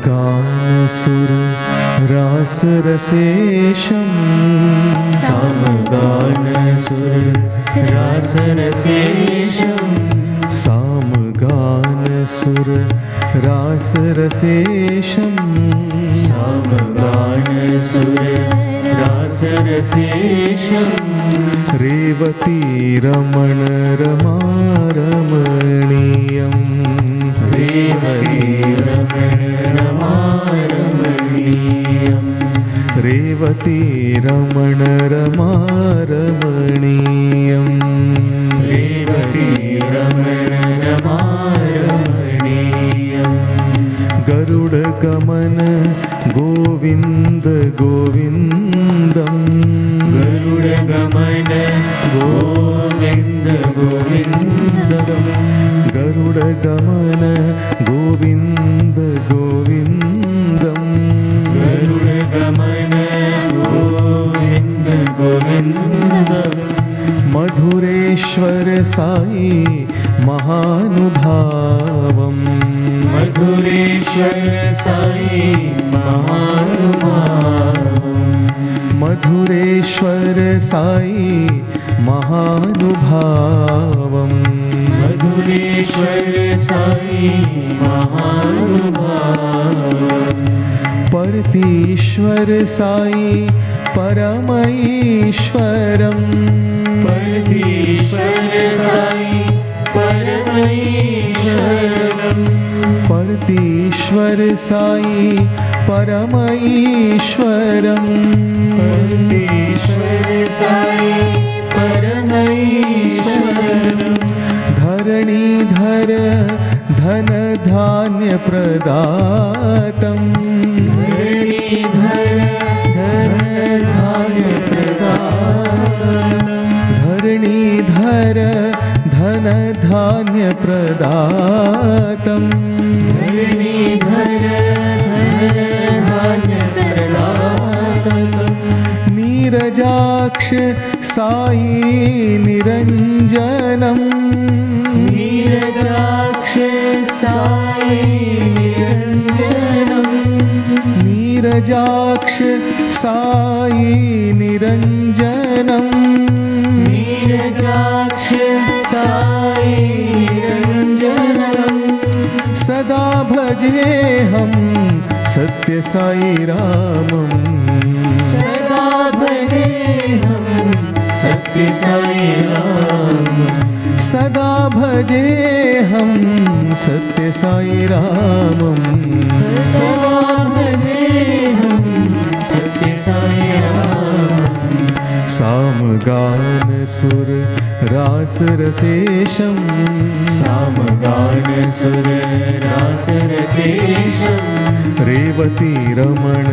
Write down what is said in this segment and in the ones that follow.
सामगानसुर रासरसेशम् सामगानसुर रासरसेशम् सामगानसुर रासरसेशम् सामगानसुर रासरसेशम् रेवती रमण रमारमणीयम् रेवती रमण रमारमणीयम् रेवती रमण रमारमणीयम् रेवती रमण रमारमणीयम् गरुडगमन गोविन्द गोविन्दम् गरुडगमन गोविन्द गोविन्दम् गरुडगमन गोविन्द गोविन्दम् गरुडगमन गोविन्द गोविन्दम् मधुरेश्वर साई महानुभावम् मधुरेश्वर साई महानुभावम् मधुरेश्वर साई महानुभावम् मधुरेश्वर साई महानुभावम् परतीश्वर साई परमईश्वरम् परतीश्वर साई परमईश्वरम् परतीश्वर साई परमईश्वरम् परतीश्वर साई परमईश्वरम् धरणीधर धन धान्य प्रदातम् धरणीधर धन धान्य प्रदातम् धरणीधर धन धान्य प्रदातम् धरणीधर धन धान्य प्रदातम् नीरजाक्ष साई निरञ्जनम् नीरजाक्ष साई निरञ्जनम् नीरजाक्ष साई निरञ्जनम् नीरजाक्ष साई निरञ्जनम् सदा भजेऽहं सत्य साई रामम् सदा भजेऽहं सत्य साई रामम् सदा भजेऽहं सत्य साई रामम् सदा भजेऽहं सत्य साई रामम् सामगानसुर रासरसेशम् सामगानसुर रासरसेशम् रेवती रमण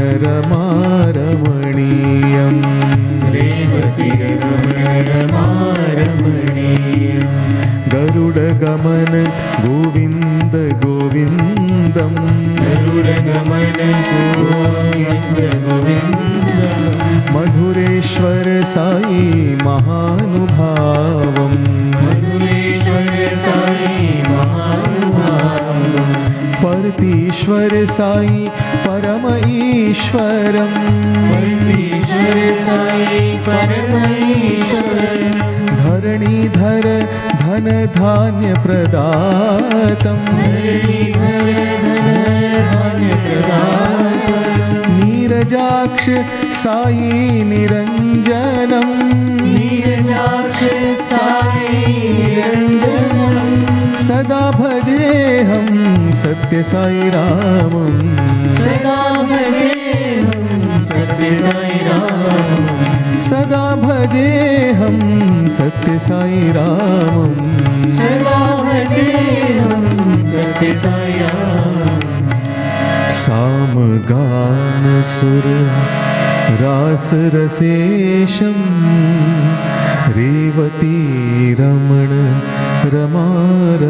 रमारमणीयम् रेवती रमण रमारमणीयम् गरुडगमन गोविन्द गोविन्दम् गरुडगमन गोविन्द गोविन्दम् मधुरेश्वर साई महानुभावम् मधुरेश्वर साई महानुभावम् परतीश्वर साई परमईश्वरम् परतीश्वर साई परमईश्वरम् धरणीधर धन धान्य प्रदातम् धरणीधर धन धान्य प्रदातम् नीरजाक्ष साई निरञ्जनम् नीरजाक्ष साई निरञ्जनम् सदा भजेऽहं सत्य साई रामम् सदा भजेऽहं सत्य साई रामम् सदा भजेऽहं सत्य साई रामम् सदा भजेऽहं सत्य साई रामम् सामगानसुर रासरसेशम् रेवती रमण रमारमणीयम्